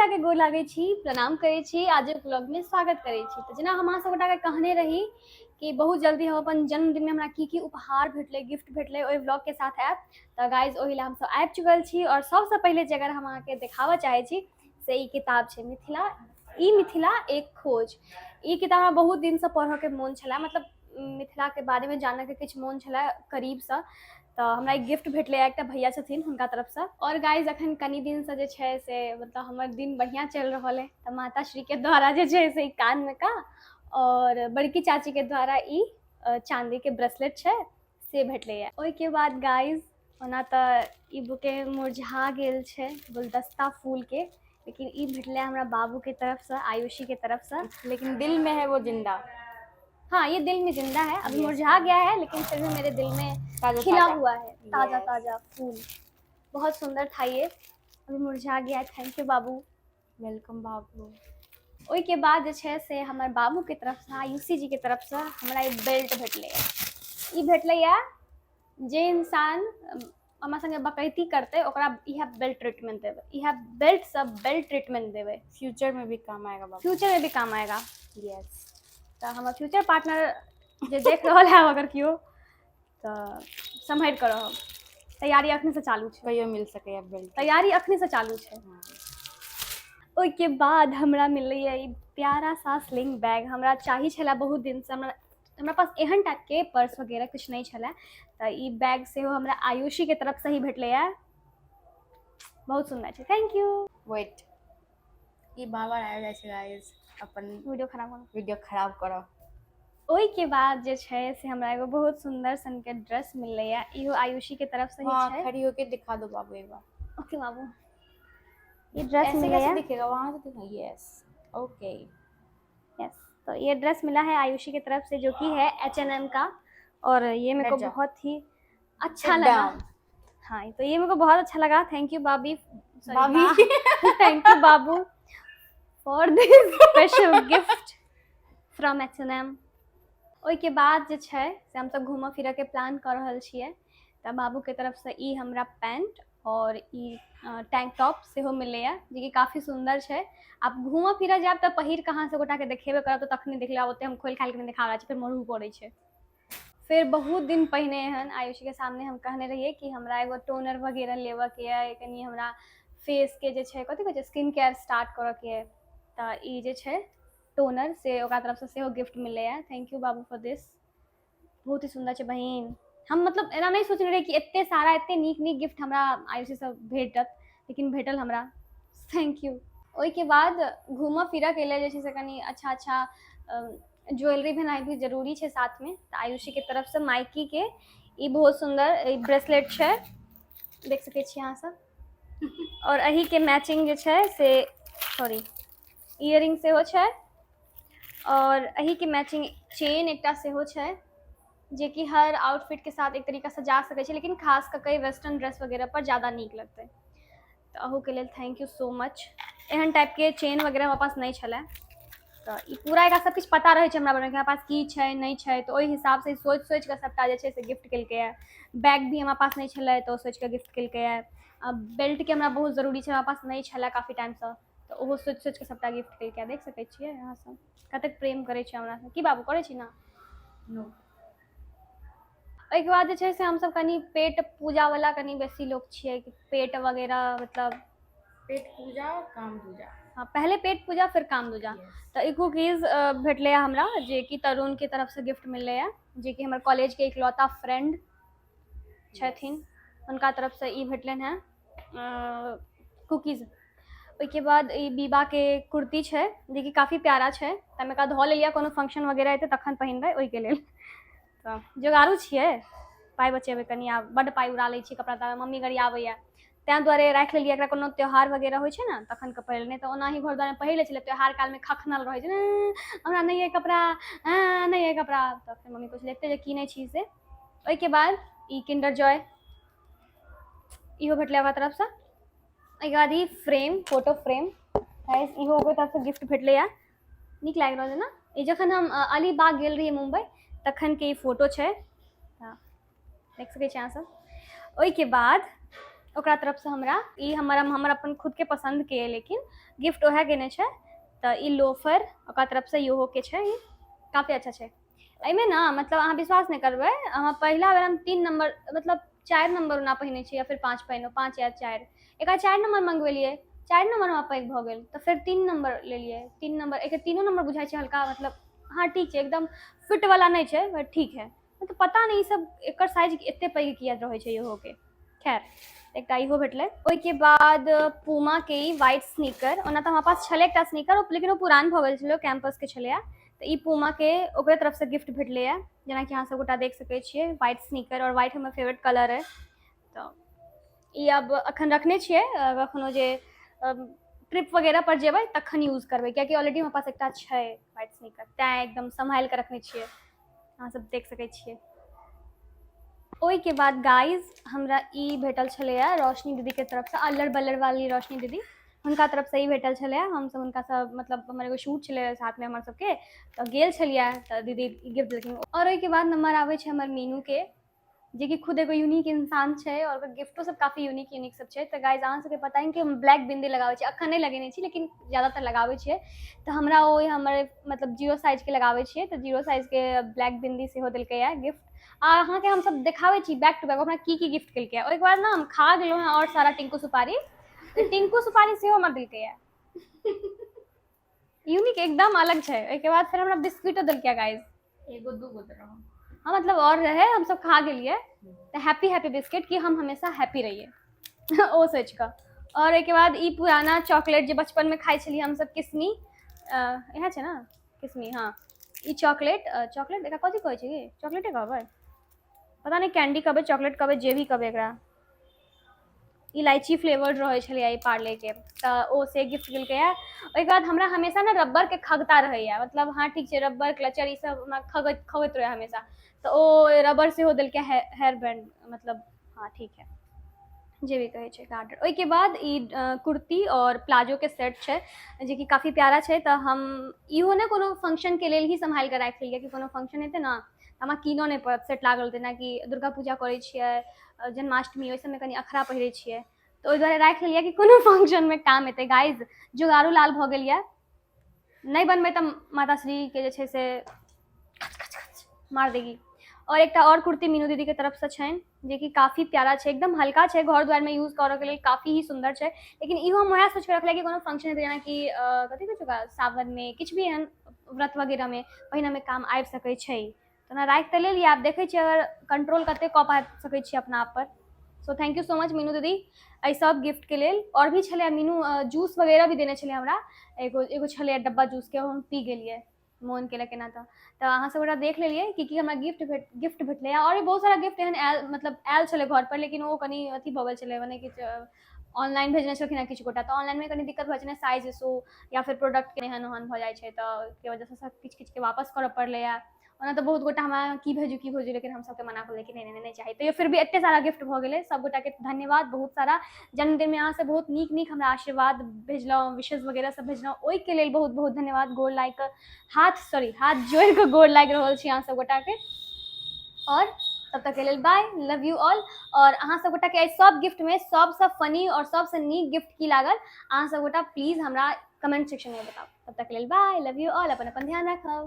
गोटा के गोर लागे छी, प्रणाम करे छी, आज ब्लॉग में स्वागत करे छी। तो जेना हम सब गोटा के कहने रही कि बहुत जल्दी हम अपन जन्मदिन में हमरा की उपहार भेटले, गिफ्ट भेटले, ओहि ब्लॉग के साथ आयब। तो गाइज ओहि हम सब आबि चुकल छी और सबसे पहले जे अगर हम अहाँके देखाबऽ चाहे छी से ई किताब छै मिथिला एक खोज। ई किताब हमरा बहुत दिन से पढ़ऽ के मोन छला, मतलब मिथिला के बारे में जानऽ के किछु मोन छला करीब से। तो हमरा एक गिफ्ट भेटले एक भैया छथिन हुनका तरफ से। और गाइज अखन कनी दिन से जे छै से मतलब हमर दिन बढ़िया चल रहा है। तो माता श्री के द्वारा जे छै से कान में का और बड़की चाची के द्वारा ई चांदी के ब्रेसलेट छै से भेटले है। ओहि के बाद गाइज ओना तो ई बुके मुरझा गेल छै गुलदस्ता फूल के, लेकिन ई भेटले हमरा बाबू के तरफ से, आयुषी के तरफ से। लेकिन दिल में है वो जिंदा। हाँ, ये दिल में जिंदा है, अभी मुरझा गया है लेकिन फिर भी मेरे दिल में खिला हुआ है ताजा ताजा फूल। बहुत सुंदर था ये, अभी मुरझा गया है। Thank you Babu. वेलकम बाबू। ओहि के बाद जे छै से हमर बाबू के तरफ से, आयुषी जी के तरफ से हमरा एक बेल्ट भेटले है। ई भेटले है जे इंसान हमरा संगे बकैती करते ओकरा इहा बेल्ट ट्रीटमेंट देवे, इहा बेल्ट सब बेल्ट ट्रीटमेंट देवे। फ्यूचर में भी काम आएगा बाबू। फ्यूचर में भी काम आएगा। यस। तो हमारा फ्यूचर पार्टनर जे देख रहा है अगर क्यों तो संभल कर रहो, तैयारी अखनी से चालू है। कहियो मिल सके बेल्ट, तैयारी अखनी से चालू है। ओहि के बाद हमरा मिलले ई प्यारा सा स्लिंग बैग। हमरा चाहिए छला बहुत दिन से, हमरा पास एहन टाइप के पर्स वगैरह कुछ नहीं छला। तो ई बैग से हमरा आयुषी के तरफ से ही भेटले है। बहुत सुंदर है, थैंक यू। वेट, ई बाबा आ जाए छै गाइस, अपन वीडियो खराब करो। ओहि के बाद जे छै से हमरा एगो बहुत सुंदर सन के ड्रेस मिलले है, इहो आयुषी के तरफ से ही छै। खड़ी होके दिखा दो बाबू एक बार। ओके बाबू, ये ड्रेस ऐसे मिला है, दिखेगा वहां से दिखा। Yes okay yes. तो ये ड्रेस मिला है आयुषी की तरफ से जो कि है H&M का, और ये मेरे को बहुत ही अच्छा लगा। हाँ, तो ये मेरे को बहुत अच्छा लगा। थैंक यू बाबी, थैंक यू बाबू for this special gift from H&M। ओहि के बाद जे छै से हम सब घूमऽ फिरऽ के प्लान कर रहल छियै। तो बाबू के तरफ से ई हमरा पैंट और ई टैंक टॉप सेहो मिलले है, जे कि काफी सुंदर छै। आप घूमऽ फिरऽ जायब तो पहिर कहाँ से गोटा के देखेबे करब, तो तखनी देख लेब, ओते हम खोल खाल के नहीं देखा रहा छी, फिर मरहू पड़े छै। फिर बहुत दिन पहले हन आयुषी के सामने हम कहने रहिए कि हमरा एगो टोनर वगैरह लेवऽ के है, कनी हमरा फेस के जे छै कथी कहै छै स्किन केयर स्टार्ट करऽ के है। तो ई जे छै टोनर से ओकरा तरफ से सेहो गिफ्ट मिलले है। थैंक यू बाबू फॉर दिस, बहुत ही सुंदर छै बहिन। हम मतलब एना नहीं सोचने रहे कि एते सारा एते नीक नीक गिफ्ट हमरा आयुषी से भेटत, लेकिन भेटल हमरा। Thank you. ओहि के बाद घूमऽ फिरऽ के लिए जे छै से कनी अच्छा अच्छा ज्वेलरी बनाई भी जरूरी है साथ में। तो आयुषी के तरफ से माइकी के ई बहुत सुंदर ब्रेसलेट है, देख सके छी अहाँ सब। और अही के मैचिंग जे छै से सॉरी इयरिंग सेहो छै, और अही के मैचिंग चेन एकटा सेहो छै, जे कि हर आउटफिट के साथ एक तरीका से जा सके छै, लेकिन खास करके वेस्टर्न ड्रेस वगैरह पर ज़्यादा नीक लगते। तो अहू के लिए थैंक यू सो मच। एहन टाइप के चेन वगैरह हमारे पास नहीं छला, तो ई पूरा एकरा सब कुछ पता रहे छै हमरा बारे में, हमारे पास की छै नहीं छै, तो ओहि हिसाब से सोच सोच के सबटा जे छै से गिफ्ट केलकै है। बैग भी हमारे पास नहीं छला तो सोच के गिफ्ट केलकै है। बेल्ट के हमरा बहुत जरूरी छै, हमारे पास नहीं छला काफी टाइम से, तो ओहो सोच सोच के सबटा गिफ्ट केलकै है। देख सकै छियै यहाँ सब कतेक प्रेम करे छै हमरा से। की बाबू करे छी ना? ओहिके बाद जे छै से हम सब कनी पेट पूजा वाला कनी बेसी लोग छियै, पेट वगैरह मतलब पेट पूजा काम पूजा। हाँ, पहले पेट पूजा फिर काम दूजा। तो ई कुकीज भेटले है हमरा, जे कि तरुण के तरफ से गिफ्ट मिलले है, जे कि हमर कॉलेज के इकलौता फ्रेंड छथिन, उनका तरफ से ई भेटलन है कुकीज। ओहि के बाद ई बीबा के कुर्ती छै, जे कि काफी प्यारा छै, तमे एकरा धो लेलिए, कोनो फंक्शन वगैरह हेतै तखन पहिनबै ओहि के लेल। तो जोगारू छियै, पाइ बचेबै कनी, आब बड्ड पाइ उड़ा लै छी कपड़ा तारा, मम्मी गड़ी आबैया तें द्वारे राखि लेलिए एकरा, कोनो त्योहार वगैरह होइ छै ना तखन के पहिर, नहीं तो ओना ही घर द्वार पहिर लै छलै, त्योहार काल में खखनल रहै छै हमरा नहीं है कपड़ा, नहीं है कपड़ा, तो फिर मम्मी कुछ देखते जे कीनै छी से। ओहि के बाद ई किंडर जॉय इहो भेटले ओकरा तरफ से। ओहि के बाद ई फ्रेम, फोटो फ्रेम गाइस, इहो ओकर तरफ से गिफ्ट भेटले है, नीक लागि रहल है ना। ई जखन हम अलीबाग गेल रहिए मुंबई तखन के ई फोटो छै, देख सकै छी अहाँ सब। ओहि के बाद ओकरा तरफ से हमरा ई हमर अपन खुद के पसंद के, लेकिन गिफ्ट ओहे केने छै। तऽ ई लोफर ओकरा तरफ से इहो के छै, ई काफी अच्छा छै। एहिमे ना मतलब अहाँ विश्वास नहीं करबै, अहाँ पहिला बेर हम 3 नंबर मतलब 4 नंबर ना पहिने छी या फिर 5 पहिनो, 5 या 4, एकरा 4 नंबर मंगवेलिए, 4 नंबर हमरा पैक भऽ गेल, तऽ फिर 3 नंबर लेलिए, 3 नंबर एक तीनों नंबर बुझाइ छै हल्का, मतलब हाँ ठीक छै, एकदम फिट वाला नहीं छै बट ठीक है। तो पता नहीं सब एकर साइज एते पैघ किया रहै छै इहो के। खैर एकटा इहो भेटलै। ओहिके बाद पूमा के ई व्हाइट स्नीकर, ओना तऽ हमरा पास छलै एकटा स्नीकर, लेकिन ओ पुरान भऽ गेल छलै, कैंपस के छलैया। तऽ ई पूमा के ओकरे तरफ से गिफ्ट भेटलैया, जेना कि अहाँ सब गोटा देख सकै छियै, व्हाइट स्नीकर, और व्हाइट हमर फेवरेट कलर है। तऽ ई अब अखन रखने छियै, कखनो जे ट्रिप वगैरह पर जेबै तखन यूज करबै, कियाकि ऑलरेडी हमरा पास एकटा छै व्हाइट स्नीकर, तैं एकदम संभाल के रखने छियै, अहाँ सब देख सकै छियै। ओहिके बाद गाइज हमरा ई भेटल छलैया रोशनी दीदी के तरफ से, अल्लर बल्लर वाली रोशनी दीदी, हुनका तरफ से ई भेटल छलैया। हमसब हुनका सब मतलब हमर एगो शूट छलै साथ में हमर सबके, तऽ गेल छलियै तऽ दीदी गिफ्ट देलखिन। और ओहिके बाद नंबर आबै छै हमर मीनू के, जे कि खुद एगो यूनिक इंसान छै, और ओकर गिफ्टो सब काफी यूनिक सब छै। तऽ गाइज अहाँ सबके पता है कि हम ब्लैक बिंदी लगाबै छी, अखन नहीं लगेने छी लेकिन ज्यादातर लगाबै छियै। तऽ हमरा ओ हमर मतलब 0 साइज के लगाबै छियै, तऽ 0 साइज के ब्लैक बिंदी सेहो देलकैया गिफ्ट। आ अहाँके हम सब देखाबै छी बैक टू बैक हमरा की गिफ्ट केलकै। ओहिके बाद ना हम खा गेलहुँ हैं और सारा टिंकू सुपारी, टिंकू सुपारी सेहो हमरा देलकैया, यूनिक एकदम अलग छै। ओहिके बाद फिर हमरा बिस्कुटो देलकै गाइज, एगो दूगो तरह हाँ मतलब और रहे, हम सब खा गेलिए। तऽ हैप्पी हैप्पी बिस्किट कि हम हमेशा हैप्पी रहिए ओ सोच कऽ। और ओहिके बाद ई पुराना चॉकलेट जे बचपन में खाइ छलिए हम सब, किस्मी, इएह छै ना किस्मी, हाँ ई चॉकलेट एकरा कथी कहै छै, कि चॉकलेटे कहबै, पता नहीं कैंडी कहबै, चॉकलेट कहबै, जे भी कहबै एकरा। इलायची फ्लेवर्ड रहै छलैया ई पार्ले के, तऽ ओ से गिफ्ट केलकैया। ओहिके बाद हमरा हमेशा ना रबर के खगता रहैया, मतलब हाँ ठीक छै रबर क्लचर ई सब हमरा खगैत रहै हमेशा, तऽ ओ रबर सेहो देलकै, हेयर बैंड, मतलब हाँ ठीक है जे भी कहै छै गार्डर। ओहिके बाद ई कुर्ती और प्लाजो के सेट छै, जे कि काफी प्यारा छै। तऽ हम इहो ने कोनो फंक्शन के लेल ही संभाल के राखि लेलिए, कि कोनो फंक्शन हेतै ना हमरा कीनऽ नहीं पड़त, सेट लागल जेना कि दुर्गा पूजा करै छियै, जन्माष्टमी, ओहि सबमे कनि अखरा पहिरै छियै, तऽ ओहि दुआरे राखि लेलिए कि कोनो फंक्शन में काम एतै। गाइज जुगाड़ू लाल भऽ गेल यऽ, नहीं बनबै तऽ माताश्री के जे छै से मार देगी। और एकटा और कुर्ती मीनू दीदी के तरफ से छनि, जे कि काफी प्यारा छै, एकदम हल्का छै, घर द्वार में यूज करऽ के लेल काफी ही सुंदर छै। लेकिन इहो हम वएह सोच के रखलिए कि कोनो फंक्शन हेतै, जेना कि कथी कहै छै ओकरा, सावन में किछु भी एहन व्रत वगैरह में पहिने में काम आबि सकै छै। तऽ ना राखि तऽ लेलिए, आब देखै छियै अगर कंट्रोल कते कऽ पा सकै छियै अपना आप पर। So thank you so much Meenu दीदी एहि सब गिफ्ट के लेल। और भी छलै मीनू जूस वगैरह भी देने छलै हमरा, एगो छलै डब्बा जूस के, हम पी गेलिए, मोन केलक एना। तऽ अहाँ सब गोटा देख लेलिए कि हमरा गिफ्ट भेटलै। और भी बहुत सारा गिफ्ट एहन आयल छलै घर पर, लेकिन ओ कनि अथी भऽ गेल छलै, मने किछु ऑनलाइन भेजने छलखिन हँ किछु गोटा, तऽ ऑनलाइन में कनि दिक्कत भऽ जाइ छै, साइज इशू या फिर प्रोडक्ट के एहन ओहन भऽ जाइ छै, तऽ के वजह से सब किछु के वापस करऽ पड़लै। ओना तऽ बहुत गोटा हमरा की भेजू, लेकिन हम सबके मना कर कि नहीं चाही। तो फिर भी एते सारा गिफ्ट भऽ गेलै, सब गोटा के धन्यवाद बहुत सारा। जन्मदिन में अहाँ से बहुत नीक हमरा आशीर्वाद भेजलहुँ, विशेष वगैरह सब भेजलहुँ, ओहिके लेल बहुत बहुत धन्यवाद। गोर लागि कऽ हाथ जोड़ि कऽ गोर लागि रहल छी अहाँ सब गोटा के। और तब तक के लेल बाय, लव यू ऑल। और अहाँ सब गोटा के सब गिफ्ट में सबसे फनी और सबसे नीक गिफ्ट की लागल, अहाँ सब गोटा प्लीज हमरा कमेंट सेक्शन में बताओ। तब तक के लेल बाय, लव यू ऑल, अपन ध्यान रखब।